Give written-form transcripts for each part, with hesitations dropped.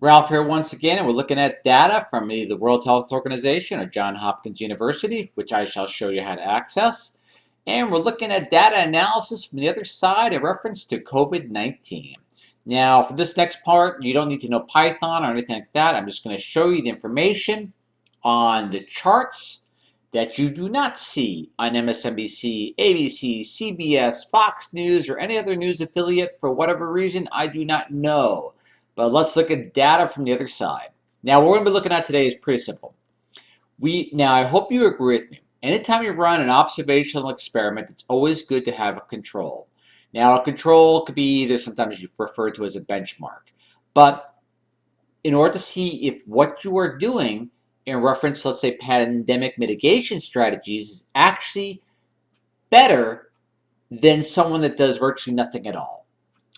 Ralph here once again, and we're looking at data from either the World Health Organization or Johns Hopkins University, which I shall show you how to access. And we're looking at data analysis from the other side in reference to COVID-19. Now, for this next part, you don't need to know Python or anything like that. I'm just going to show you the information on the charts that you do not see on MSNBC, ABC, CBS, Fox News, or any other news affiliate for whatever reason I do not know. But let's look at data from the other side. Now, what we're going to be looking at today is pretty simple. Now, I hope you agree with me. Anytime you run an observational experiment, it's always good to have a control. Now, a control could be either sometimes you refer to as a benchmark. But in order to see if what you are doing in reference, let's say, pandemic mitigation strategies is actually better than someone that does virtually nothing at all.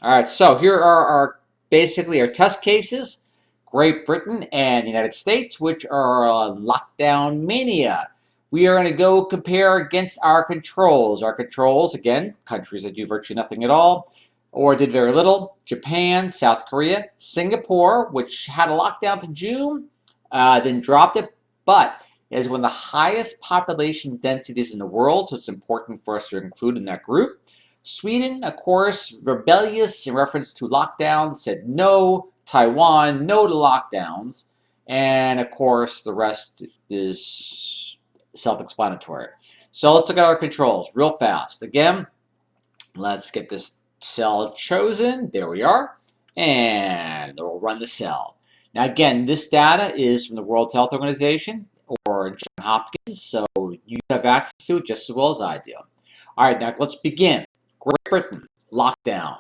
All right, so here are basically our test cases. Great Britain and the United States, which are lockdown mania. We are going to go compare against our controls. Our controls, again, countries that do virtually nothing at all or did very little. Japan, South Korea, Singapore, which had a lockdown to June, then dropped it, but it is one of the highest population densities in the world, so it's important for us to include in that group. Sweden, of course, rebellious in reference to lockdowns, said no. Taiwan, no to lockdowns. And of course, the rest is self-explanatory. So let's look at our controls real fast. Again, let's get this cell chosen. There we are. And we'll run the cell. Now again, this data is from the World Health Organization or Johns Hopkins, so you have access to it just as well as I do. All right, now let's begin. Great Britain, lockdown.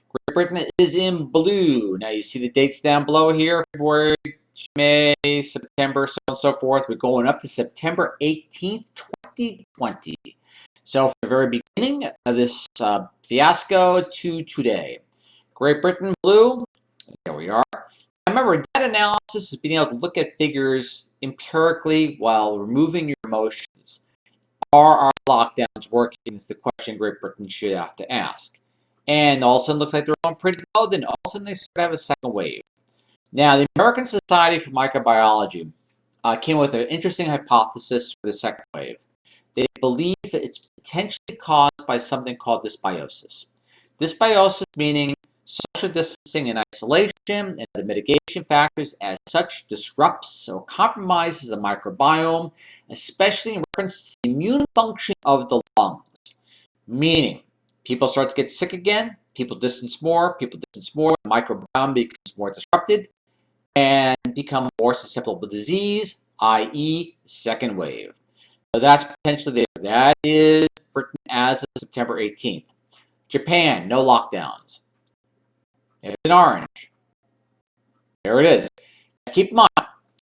Great Britain is in blue. Now you see the dates down below here, February, May, September, so on and so forth. We're going up to September 18th, 2020. So from the very beginning of this fiasco to today. Great Britain, blue. There we are. Remember, data analysis is being able to look at figures empirically while removing your emotions. Are our lockdowns working is the question Great Britain should have to ask. And all of a sudden, it looks like they're going pretty well. Then all of a sudden, they start to have a second wave. Now, the American Society for Microbiology came with an interesting hypothesis for the second wave. They believe that it's potentially caused by something called dysbiosis. Dysbiosis meaning social distancing and isolation and the mitigation factors as such disrupts or compromises the microbiome, especially in reference to the immune function of the lungs. Meaning, people start to get sick again, people distance more, the microbiome becomes more disrupted and become more susceptible to disease, i.e. second wave. So that's potentially there. That is Britain as of September 18th. Japan, no lockdowns. It's in orange. There it is. Now keep in mind,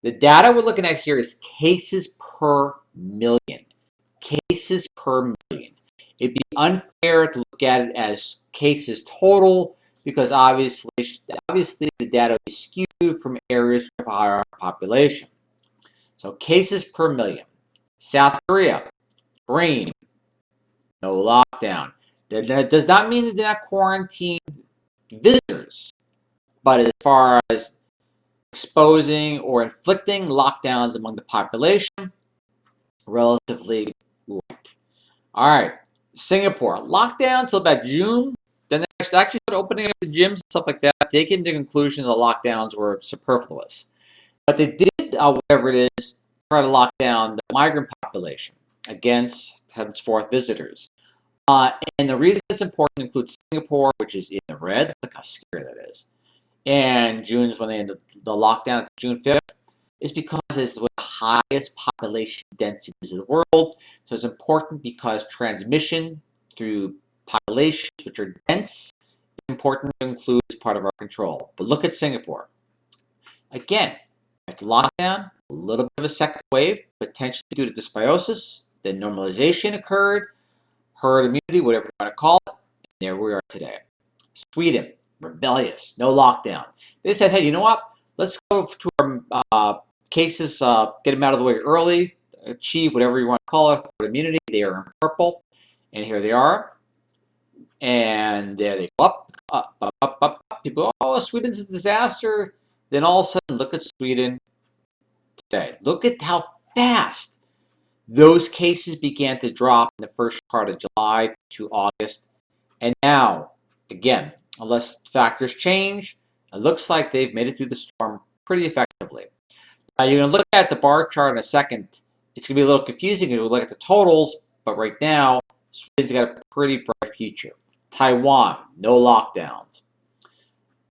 the data we're looking at here is cases per million. Cases per million. It'd be unfair to look at it as cases total because obviously the data is skewed from areas with a higher population. So cases per million. South Korea, green, no lockdown. That does not mean that they're not quarantined visitors, but as far as exposing or inflicting lockdowns among the population, relatively light. All right, Singapore, lockdown until about June. Then they actually started opening up the gyms and stuff like that. They came to the conclusion the lockdowns were superfluous. But they did, whatever it is, try to lock down the migrant population against henceforth visitors. And the reason it's important includes Singapore, which is in the red. Look how scary that is. And June's when they ended the lockdown, June 5th, is because it's one of the highest population densities in the world. So it's important because transmission through populations which are dense is important to include as part of our control. But look at Singapore. Again, after lockdown, a little bit of a second wave, potentially due to dysbiosis. Then normalization occurred, herd immunity, whatever you want to call it. And there we are today. Sweden, rebellious, no lockdown. They said, hey, you know what? Let's go to our cases, get them out of the way early, achieve whatever you want to call it, herd immunity. They are in purple. And here they are. And there they go up. People, oh, Sweden's a disaster. Then all of a sudden, look at Sweden today. Look at how fast those cases began to drop in the first part of July to August. And now, again, unless factors change, it looks like they've made it through the storm pretty effectively. Now, you're going to look at the bar chart in a second. It's going to be a little confusing if you look at the totals, but right now, Sweden's got a pretty bright future. Taiwan, no lockdowns.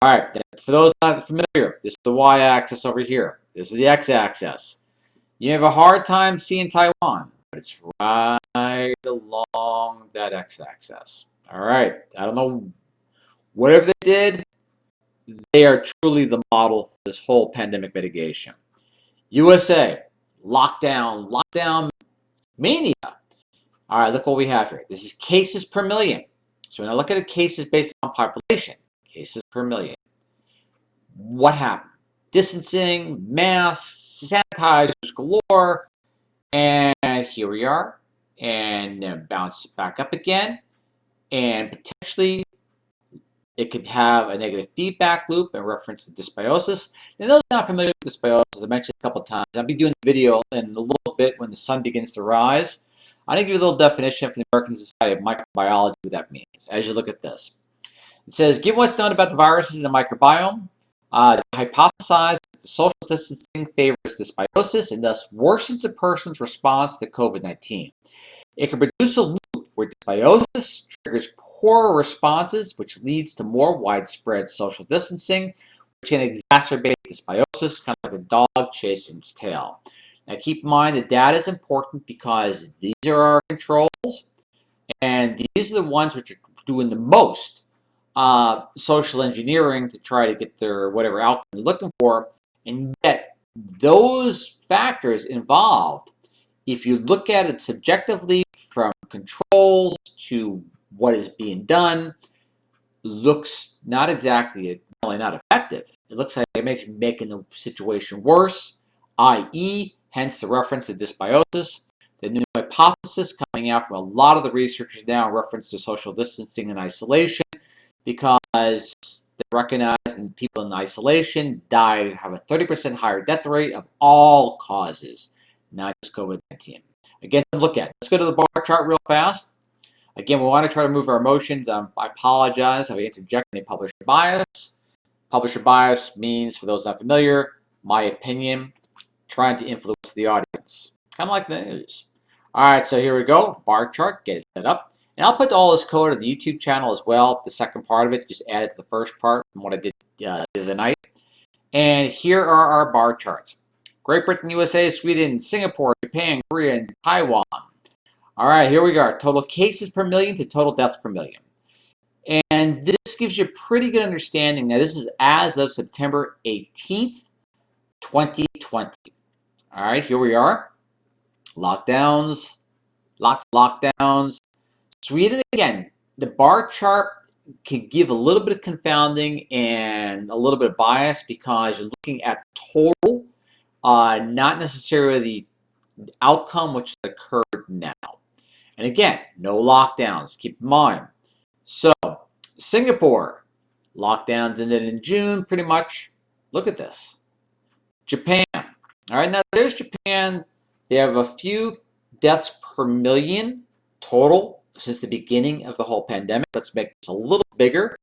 All right, for those not familiar, this is the y-axis over here. This is the x-axis. You have a hard time seeing Taiwan, but it's right along that x-axis. All right, I don't know, whatever they did, they are truly the model for this whole pandemic mitigation. USA, lockdown mania. All right, look what we have here. This is cases per million. So when I look at the cases based on population, cases per million, what happened? Distancing, masks, sanitizers galore, and here we are. And then bounce back up again, and potentially it could have a negative feedback loop in reference to dysbiosis. And those not familiar with dysbiosis, I mentioned a couple times. I'll be doing a video in a little bit when the sun begins to rise. I'm going to give you a little definition from the American Society of Microbiology what that means as you look at this. It says, given what's known about the viruses in the microbiome, hypothesize that the social distancing favors dysbiosis and thus worsens a person's response to COVID-19. It can produce a loop where dysbiosis triggers poorer responses, which leads to more widespread social distancing, which can exacerbate dysbiosis, kind of like a dog chasing its tail. Now keep in mind the data is important because these are our controls, and these are the ones which are doing the most social engineering to try to get their whatever outcome they're looking for, and yet those factors involved, if you look at it subjectively from controls to what is being done, looks not exactly, not only not effective, it looks like it makes making the situation worse, i.e., hence the reference to dysbiosis. The new hypothesis coming out from a lot of the researchers now in reference to social distancing and isolation, because they recognize that people in isolation have a 30% higher death rate of all causes, not just COVID-19. Again, look at it. Let's go to the bar chart real fast. Again, we want to try to move our emotions. I apologize if I interject any publisher bias. Publisher bias means, for those not familiar, my opinion, trying to influence the audience. Kind of like the news. All right, so here we go. Bar chart, get it set up. And I'll put all this code on the YouTube channel as well. The second part of it, just add it to the first part from what I did the other night. And here are our bar charts. Great Britain, USA, Sweden, Singapore, Japan, Korea, and Taiwan. All right, here we go. Total cases per million to total deaths per million. And this gives you a pretty good understanding. Now, this is as of September 18th, 2020. All right, here we are. Lockdowns, lots of lockdowns. Sweden, again, the bar chart can give a little bit of confounding and a little bit of bias because you're looking at total, not necessarily the outcome which occurred now. And again, no lockdowns, keep in mind. So, Singapore, lockdowns ended in June, pretty much. Look at this. Japan. All right, now there's Japan. They have a few deaths per million total since the beginning of the whole pandemic. Let's make this a little bigger.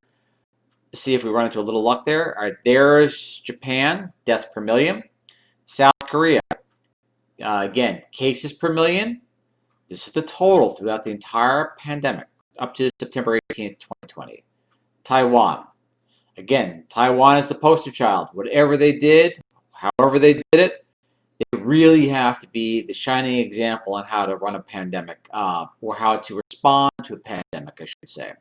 See if we run into a little luck there. All right, there's Japan, deaths per million. South Korea, again, cases per million. This is the total throughout the entire pandemic up to September 18th, 2020. Taiwan. Again, Taiwan is the poster child. Whatever they did, however they did it, they really have to be the shining example on how to run a pandemic or how to respond to a pandemic, I should say.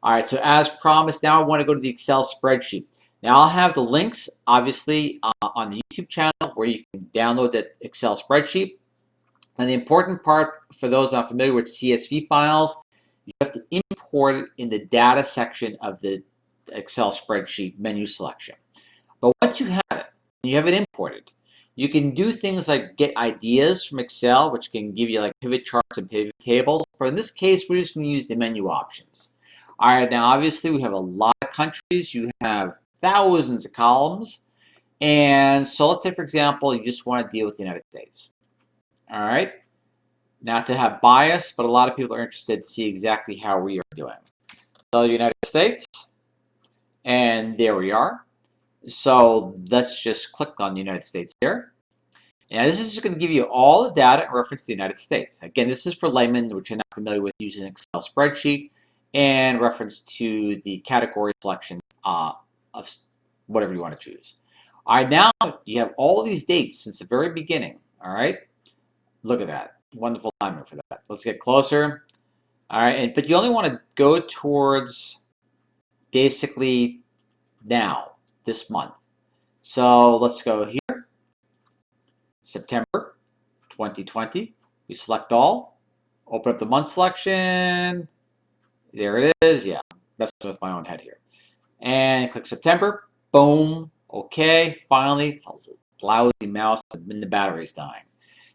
All right, so as promised, now I want to go to the Excel spreadsheet. Now I'll have the links, obviously, on the YouTube channel where you can download that Excel spreadsheet. And the important part for those not familiar with CSV files, you have to import it in the data section of the Excel spreadsheet menu selection. But once you have it, you have it imported, you can do things like get ideas from Excel, which can give you like pivot charts and pivot tables. But in this case, we're just going to use the menu options. All right, now obviously we have a lot of countries. You have thousands of columns. And so let's say, for example, you just want to deal with the United States. All right. Not to have bias, but a lot of people are interested to see exactly how we are doing. So United States, and there we are. So let's just click on the United States here. And this is just going to give you all the data in reference to the United States. Again, this is for laymen, which are not familiar with using an Excel spreadsheet, and reference to the category selection of whatever you want to choose. All right, now you have all these dates since the very beginning. All right, look at that. Wonderful timing for that. Let's get closer. All right, but you only want to go towards basically now, this month. So let's go here, September 2020. We select all, open up the month selection. There it is. Yeah, messing with my own head here. And click September. Boom. Okay. Finally, it's a lousy mouse and the battery's dying.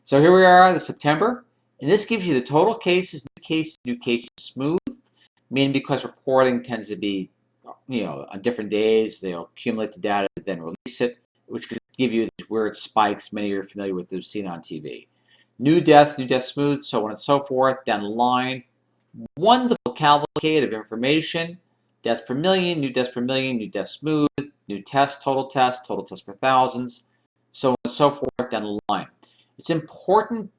So here we are, the September. And this gives you the total cases, new cases smoothed, meaning because reporting tends to be, on different days, they'll accumulate the data, then release it, which could give you these weird spikes many are familiar with, they've seen on TV. New death smooth, so on and so forth, down the line. Wonderful cavalcade of information. Deaths per million, new deaths per million, new deaths smooth, new tests, total tests per thousands, so on and so forth down the line. It's important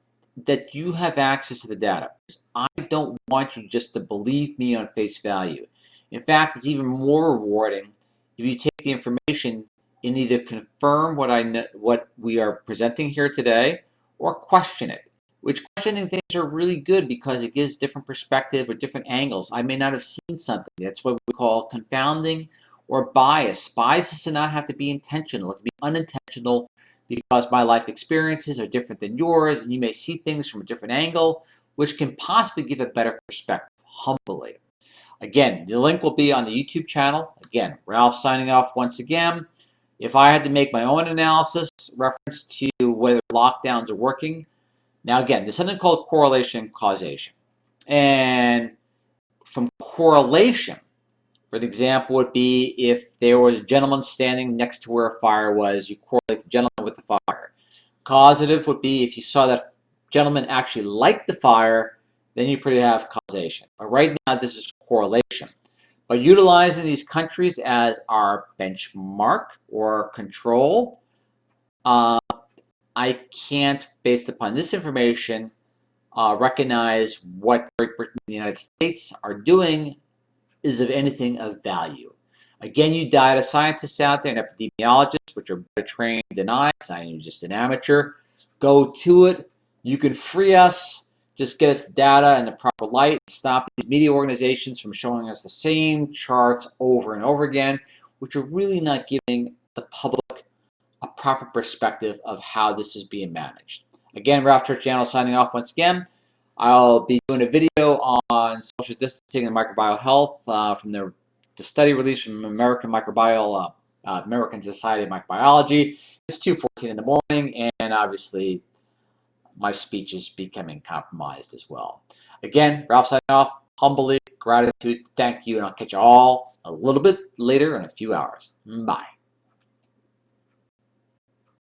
that you have access to the data. I don't want you just to believe me on face value. In fact, it's even more rewarding if you take the information and either confirm what we are presenting here today or question it. Which questioning things are really good because it gives different perspective or different angles. I may not have seen something. That's what we call confounding or bias. Bias does not have to be intentional. It can be unintentional because my life experiences are different than yours, and you may see things from a different angle, which can possibly give a better perspective, humbly. Again, the link will be on the YouTube channel. Again, Ralph signing off once again. If I had to make my own analysis, reference to whether lockdowns are working. Now again, there's something called correlation and causation. And from correlation, for an example would be if there was a gentleman standing next to where a fire was, you correlate the gentleman with the fire. Causative would be if you saw that gentleman actually liked the fire, then you pretty have causation. But right now, this is correlation. But utilizing these countries as our benchmark or control, I can't, based upon this information, recognize what Great Britain and the United States are doing is of anything of value. Again, you data scientists out there and epidemiologists, which are better trained than I, because I am just an amateur, go to it. You can free us, just get us the data in the proper light, stop these media organizations from showing us the same charts over and over again, which are really not giving the public a proper perspective of how this is being managed. Again, Ralph Church Channel signing off once again. I'll be doing a video on social distancing and microbial health from the study released from American Society of Microbiology. It's 2:14 in the morning, and obviously my speech is becoming compromised as well. Again, Ralph signing off. Humbly, gratitude, thank you, and I'll catch you all a little bit later in a few hours. Bye.